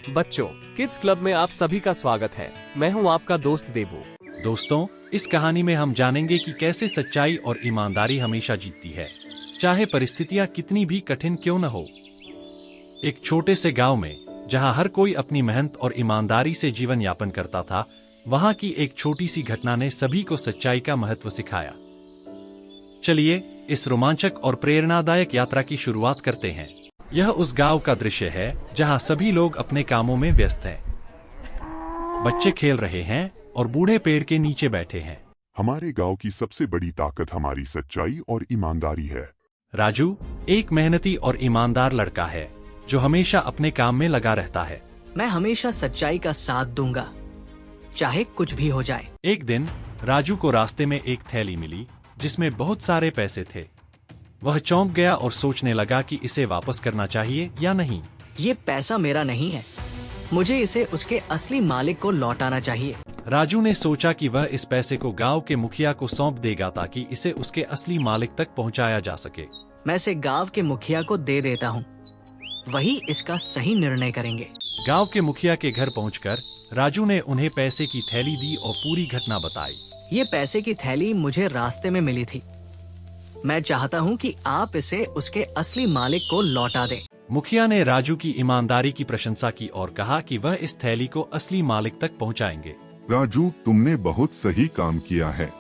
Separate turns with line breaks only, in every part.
बच्चों, kids club में आप सभी का स्वागत है। मैं हूं आपका दोस्त देबू।
दोस्तों, इस कहानी में हम जानेंगे कि कैसे सच्चाई और ईमानदारी हमेशा जीतती है, चाहे परिस्थितियां कितनी भी कठिन क्यों न हो। एक छोटे से गांव में, जहां हर कोई अपनी मेहनत और ईमानदारी से जीवन यापन करता था, वहां की एक छोटी सी घटना ने सभी को सच्चाई का महत्व सिखाया। चलिए, इस रोमांचक और प्रेरणादायक यात्रा की शुरुआत करते हैं। यह उस गांव का दृश्य है जहां सभी लोग अपने कामों में व्यस्त हैं। बच्चे खेल रहे हैं और बूढ़े पेड़ के नीचे बैठे हैं।
हमारे गांव की सबसे बड़ी ताकत हमारी सच्चाई और ईमानदारी है।
राजू एक मेहनती और ईमानदार लड़का है जो हमेशा अपने काम में लगा रहता है।
मैं हमेशा सच्चाई का साथ दूंगा, चाहे कुछ भी हो जाए।
एक दिन राजू को रास्ते में एक थैली मिली जिसमें बहुत सारे पैसे थे। वह चौंक गया और सोचने लगा कि इसे वापस करना चाहिए या नहीं।
ये पैसा मेरा नहीं है, मुझे इसे उसके असली मालिक को लौटाना चाहिए।
राजू ने सोचा कि वह इस पैसे को गांव के मुखिया को सौंप देगा ताकि इसे उसके असली मालिक तक पहुंचाया जा सके।
मैं इसे गांव के मुखिया को दे देता हूँ, वही इसका सही निर्णय करेंगे।
गांव के मुखिया के घर पहुंचकर राजू ने उन्हें पैसे की थैली दी और पूरी घटना बताई।
ये पैसे की थैली मुझे रास्ते में मिली थी। मैं चाहता हूँ कि आप इसे उसके असली मालिक को लौटा दें।
मुखिया ने राजू की ईमानदारी की प्रशंसा की और कहा कि वह इस थैली को असली मालिक तक पहुंचाएंगे।
राजू, तुमने बहुत सही काम किया है।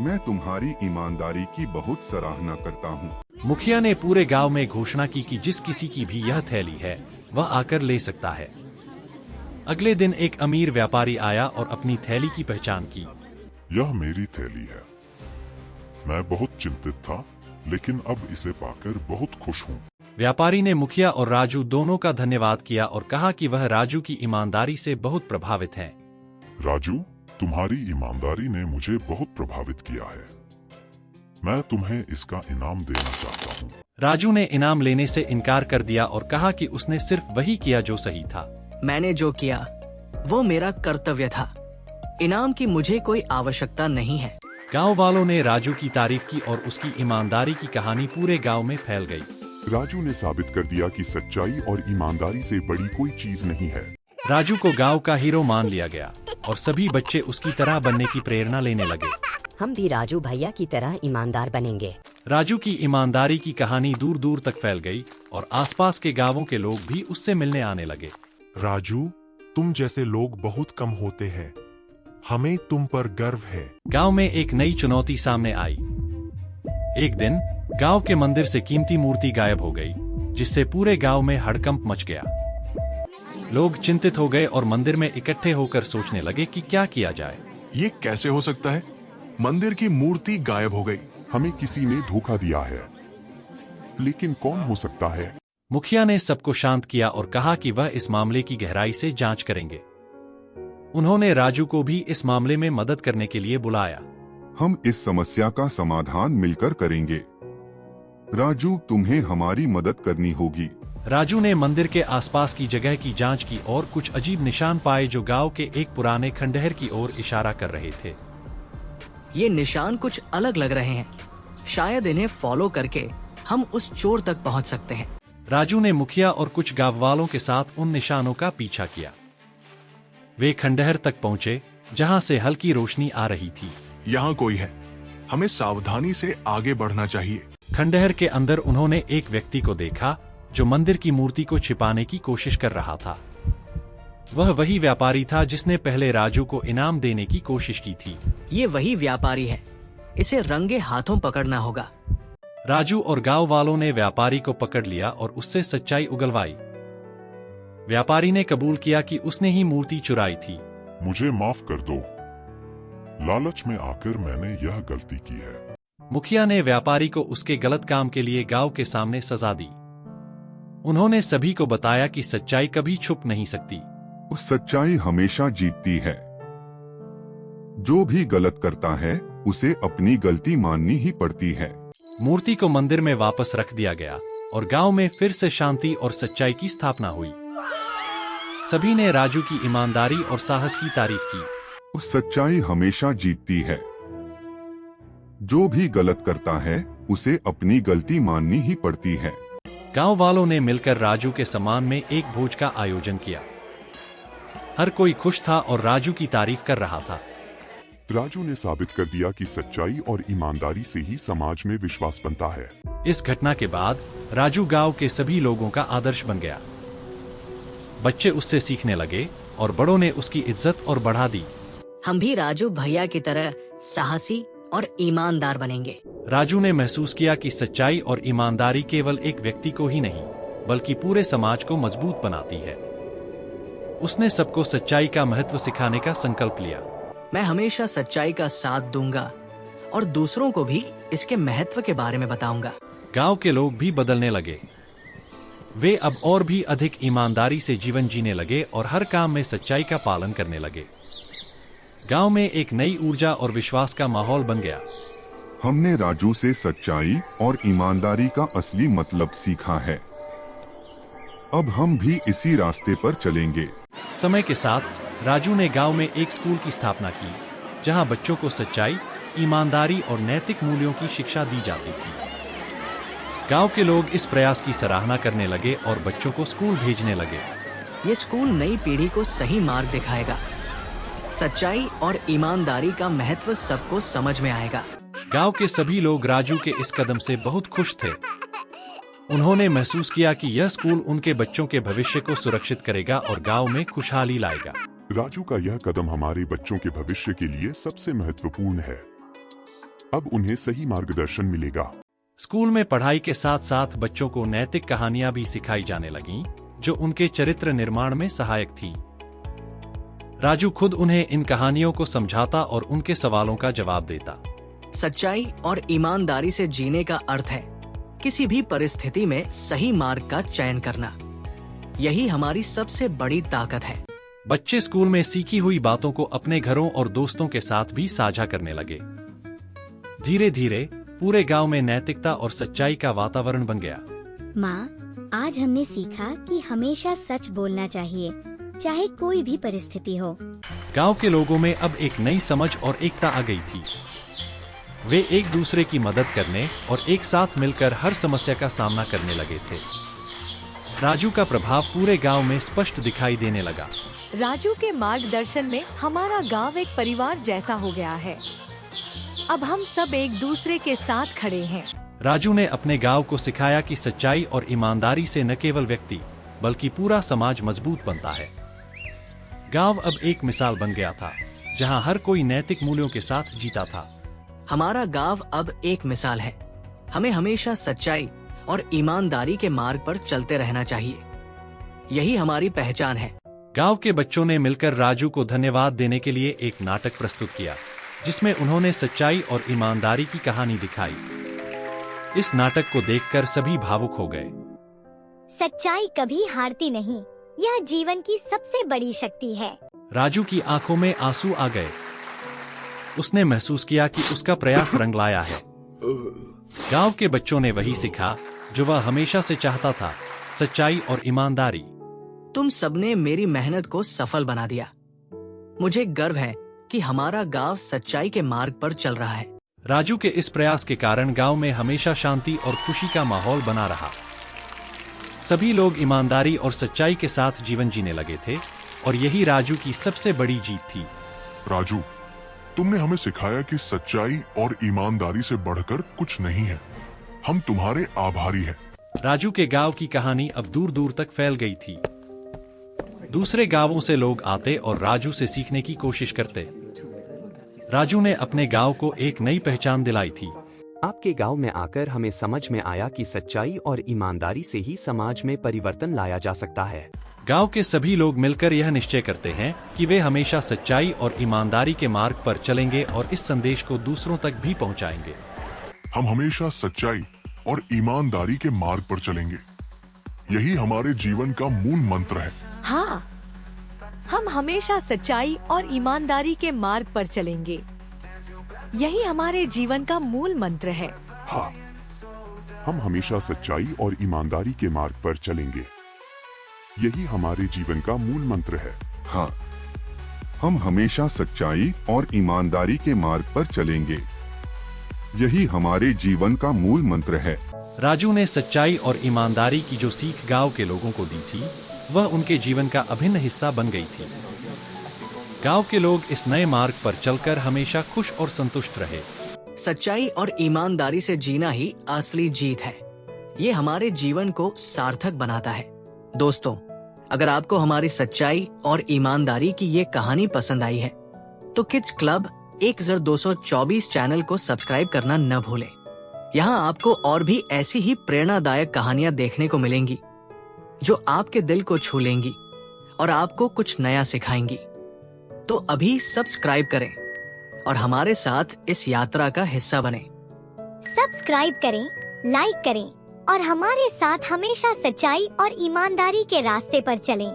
मैं तुम्हारी ईमानदारी की बहुत सराहना करता हूँ।
मुखिया ने पूरे गांव में घोषणा की कि जिस किसी की भी यह थैली है वह आकर ले सकता है। अगले दिन एक अमीर व्यापारी आया और अपनी थैली की पहचान की।
यह मेरी थैली है। मैं बहुत चिंतित था, लेकिन अब इसे पाकर बहुत खुश हूँ।
व्यापारी ने मुखिया और राजू दोनों का धन्यवाद किया और कहा कि वह राजू की ईमानदारी से बहुत प्रभावित हैं।
राजू, तुम्हारी ईमानदारी ने मुझे बहुत प्रभावित किया है। मैं तुम्हें इसका इनाम देना चाहता हूँ।
राजू ने इनाम लेने से इनकार कर दिया और कहा कि उसने सिर्फ वही किया जो सही था।
मैंने जो किया वो मेरा कर्तव्य था, इनाम की मुझे कोई आवश्यकता नहीं है।
गांव वालों ने राजू की तारीफ की और उसकी ईमानदारी की कहानी पूरे गांव में फैल गई।
राजू ने साबित कर दिया कि सच्चाई और ईमानदारी से बड़ी कोई चीज नहीं है।
राजू को गांव का हीरो मान लिया गया और सभी बच्चे उसकी तरह बनने की प्रेरणा लेने लगे।
हम भी राजू भैया की तरह ईमानदार बनेंगे।
राजू की ईमानदारी की कहानी दूर दूर तक फैल गई और आसपास के गांवों के लोग भी उससे मिलने आने लगे।
राजू, तुम जैसे लोग बहुत कम होते हैं। हमें तुम पर गर्व है।
गांव में एक नई चुनौती सामने आई। एक दिन गांव के मंदिर से कीमती मूर्ति गायब हो गई, जिससे पूरे गांव में हड़कंप मच गया। लोग चिंतित हो गए और मंदिर में इकट्ठे होकर सोचने लगे कि क्या किया जाए।
ये कैसे हो सकता है? मंदिर की मूर्ति गायब हो गई।
हमें किसी ने धोखा दिया है, लेकिन कौन हो सकता है?
मुखिया ने सबको शांत किया और कहा कि वह इस मामले की गहराई से जांच करेंगे। उन्होंने राजू को भी इस मामले में मदद करने के लिए बुलाया।
हम इस समस्या का समाधान मिलकर करेंगे। राजू, तुम्हें हमारी मदद करनी होगी।
राजू ने मंदिर के आसपास की जगह की जांच की और कुछ अजीब निशान पाए जो गांव के एक पुराने खंडहर की ओर इशारा कर रहे थे।
ये निशान कुछ अलग लग रहे हैं, शायद इन्हें फॉलो करके हम उस चोर तक पहुंच सकते हैं।
राजू ने मुखिया और कुछ गांव वालों के साथ उन निशानों का पीछा किया। वे खंडहर तक पहुंचे जहां से हल्की रोशनी आ रही थी।
यहाँ कोई है, हमें सावधानी से आगे बढ़ना चाहिए।
खंडहर के अंदर उन्होंने एक व्यक्ति को देखा जो मंदिर की मूर्ति को छिपाने की कोशिश कर रहा था। वह वही व्यापारी था जिसने पहले राजू को इनाम देने की कोशिश की थी।
ये वही व्यापारी है, इसे रंगे हाथों पकड़ना होगा।
राजू और गांव वालों ने व्यापारी को पकड़ लिया और उससे सच्चाई उगलवाई। व्यापारी ने कबूल किया कि उसने ही मूर्ति चुराई थी।
मुझे माफ कर दो, लालच में आकर मैंने यह गलती की है।
मुखिया ने व्यापारी को उसके गलत काम के लिए गांव के सामने सजा दी। उन्होंने सभी को बताया कि सच्चाई कभी छुप नहीं सकती।
सच्चाई हमेशा जीतती है। जो भी गलत करता है उसे अपनी गलती माननी ही पड़ती है।
मूर्ति को मंदिर में वापस रख दिया गया और गांव में फिर से शांति और सच्चाई की स्थापना हुई। सभी ने राजू की ईमानदारी और साहस की तारीफ की।
सच्चाई हमेशा जीतती है। जो भी गलत करता है उसे अपनी गलती माननी ही पड़ती है।
गांव वालों ने मिलकर राजू के सम्मान में एक भोज का आयोजन किया। हर कोई खुश था और राजू की तारीफ कर रहा था।
राजू ने साबित कर दिया कि सच्चाई और ईमानदारी से ही समाज में विश्वास बनता है।
इस घटना के बाद राजू गांव के सभी लोगों का आदर्श बन गया। बच्चे उससे सीखने लगे और बड़ों ने उसकी इज्जत और बढ़ा दी।
हम भी राजू भैया की तरह साहसी और ईमानदार बनेंगे।
राजू ने महसूस किया कि सच्चाई और ईमानदारी केवल एक व्यक्ति को ही नहीं बल्कि पूरे समाज को मजबूत बनाती है। उसने सबको सच्चाई का महत्व सिखाने का संकल्प लिया।
मैं हमेशा सच्चाई का साथ दूंगा और दूसरों को भी इसके महत्व के बारे में बताऊंगा।
गांव के लोग भी बदलने लगे। वे अब और भी अधिक ईमानदारी से जीवन जीने लगे और हर काम में सच्चाई का पालन करने लगे। गांव में एक नई ऊर्जा और विश्वास का माहौल बन गया।
हमने राजू से सच्चाई और ईमानदारी का असली मतलब सीखा है। अब हम भी इसी रास्ते पर चलेंगे।
समय के साथ राजू ने गांव में एक स्कूल की स्थापना की, जहां बच्चों को सच्चाई, ईमानदारी और नैतिक मूल्यों की शिक्षा दी जाती थी। गांव के लोग इस प्रयास की सराहना करने लगे और बच्चों को स्कूल भेजने लगे।
ये स्कूल नई पीढ़ी को सही मार्ग दिखाएगा। सच्चाई और ईमानदारी का महत्व सबको समझ में आएगा।
गांव के सभी लोग राजू के इस कदम से बहुत खुश थे। उन्होंने महसूस किया कि यह स्कूल उनके बच्चों के भविष्य को सुरक्षित करेगा और गांव में खुशहाली लाएगा।
राजू का यह कदम हमारे बच्चों के भविष्य के लिए सबसे महत्वपूर्ण है। अब उन्हें सही मार्गदर्शन मिलेगा।
स्कूल में पढ़ाई के साथ साथ बच्चों को नैतिक कहानियां भी सिखाई जाने लगीं, जो उनके चरित्र निर्माण में सहायक थीं। राजू खुद उन्हें इन कहानियों को समझाता और उनके सवालों का जवाब देता।
सच्चाई और ईमानदारी से जीने का अर्थ है किसी भी परिस्थिति में सही मार्ग का चयन करना। यही हमारी सबसे बड़ी ताकत है।
बच्चे स्कूल में सीखी हुई बातों को अपने घरों और दोस्तों के साथ भी साझा करने लगे। धीरे धीरे पूरे गांव में नैतिकता और सच्चाई का वातावरण बन गया।
माँ, आज हमने सीखा कि हमेशा सच बोलना चाहिए, चाहे कोई भी परिस्थिति हो।
गांव के लोगों में अब एक नई समझ और एकता आ गई थी। वे एक दूसरे की मदद करने और एक साथ मिलकर हर समस्या का सामना करने लगे थे। राजू का प्रभाव पूरे गांव में स्पष्ट दिखाई देने लगा।
राजू के मार्गदर्शन में हमारा गांव एक परिवार जैसा हो गया है। अब हम सब एक दूसरे के साथ खड़े हैं।
राजू ने अपने गांव को सिखाया कि सच्चाई और ईमानदारी से न केवल व्यक्ति बल्कि पूरा समाज मजबूत बनता है। गांव अब एक मिसाल बन गया था, जहां हर कोई नैतिक मूल्यों के साथ जीता था।
हमारा गांव अब एक मिसाल है। हमें हमेशा सच्चाई और ईमानदारी के मार्ग पर चलते रहना चाहिए। यही हमारी पहचान है।
गांव के बच्चों ने मिलकर राजू को धन्यवाद देने के लिए एक नाटक प्रस्तुत किया, जिसमें उन्होंने सच्चाई और ईमानदारी की कहानी दिखाई। इस नाटक को देखकर सभी भावुक हो गए।
सच्चाई कभी हारती नहीं, यह जीवन की सबसे बड़ी शक्ति है।
राजू की आंखों में आंसू आ गए। उसने महसूस किया कि उसका प्रयास रंग लाया है। गांव के बच्चों ने वही सीखा जो वह हमेशा से चाहता था, सच्चाई और ईमानदारी।
तुम सबने मेरी मेहनत को सफल बना दिया। मुझे गर्व है कि हमारा गांव सच्चाई के मार्ग पर चल रहा है।
राजू के इस प्रयास के कारण गांव में हमेशा शांति और खुशी का माहौल बना रहा। सभी लोग ईमानदारी और सच्चाई के साथ जीवन जीने लगे थे और यही राजू की सबसे बड़ी जीत थी।
राजू, तुमने हमें सिखाया कि सच्चाई और ईमानदारी से बढ़कर कुछ नहीं है। हम तुम्हारे आभारी हैं।
राजू के गांव की कहानी अब दूर दूर तक फैल गई थी। दूसरे गांवों से लोग आते और राजू से सीखने की कोशिश करते। राजू ने अपने गांव को एक नई पहचान दिलाई थी।
आपके गांव में आकर हमें समझ में आया कि सच्चाई और ईमानदारी से ही समाज में परिवर्तन लाया जा सकता है।
गांव के सभी लोग मिलकर यह निश्चय करते हैं कि वे हमेशा सच्चाई और ईमानदारी के मार्ग पर चलेंगे और इस संदेश को दूसरों तक भी पहुंचाएंगे।
हम हमेशा सच्चाई और ईमानदारी के मार्ग पर चलेंगे। यही हमारे जीवन का मूल मंत्र है।
हाँ, हम हमेशा सच्चाई और ईमानदारी के मार्ग पर चलेंगे। यही हमारे जीवन का मूल मंत्र है।
हाँ, हम हमेशा सच्चाई और ईमानदारी के मार्ग पर चलेंगे। यही हमारे जीवन का मूल मंत्र है। हाँ, हम हमेशा सच्चाई और ईमानदारी के मार्ग पर चलेंगे। यही हमारे जीवन का मूल मंत्र है।
राजू ने सच्चाई और ईमानदारी की जो सीख गांव के लोगों को दी थी, वह उनके जीवन का अभिन्न हिस्सा बन गई थी। गांव के लोग इस नए मार्ग पर चलकर हमेशा खुश और संतुष्ट रहे।
सच्चाई और ईमानदारी से जीना ही असली जीत है। ये हमारे जीवन को सार्थक बनाता है। दोस्तों, अगर आपको हमारी सच्चाई और ईमानदारी की ये कहानी पसंद आई है, तो किड्स क्लब 1224 चैनल को सब्सक्राइब करना न भूलें। यहाँ आपको और भी ऐसी ही प्रेरणादायक कहानियां देखने को मिलेंगी, जो आपके दिल को छू लेंगी और आपको कुछ नया सिखाएंगी। तो अभी सब्सक्राइब करें और हमारे साथ इस यात्रा का हिस्सा बने।
सब्सक्राइब करें, लाइक करें और हमारे साथ हमेशा सच्चाई और ईमानदारी के रास्ते पर चलें।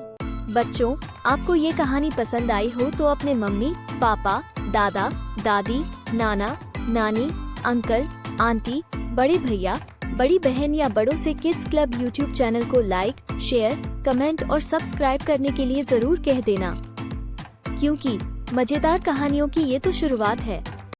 बच्चों, आपको ये कहानी पसंद आई हो तो अपने मम्मी, पापा, दादा, दादी, नाना, नानी, अंकल, आंटी, बड़े भैया, बड़ी बहन या बड़ों से किड्स क्लब यूट्यूब चैनल को लाइक, शेयर, कमेंट और सब्सक्राइब करने के लिए जरूर कह देना, क्योंकि मजेदार कहानियों की ये तो शुरुआत है।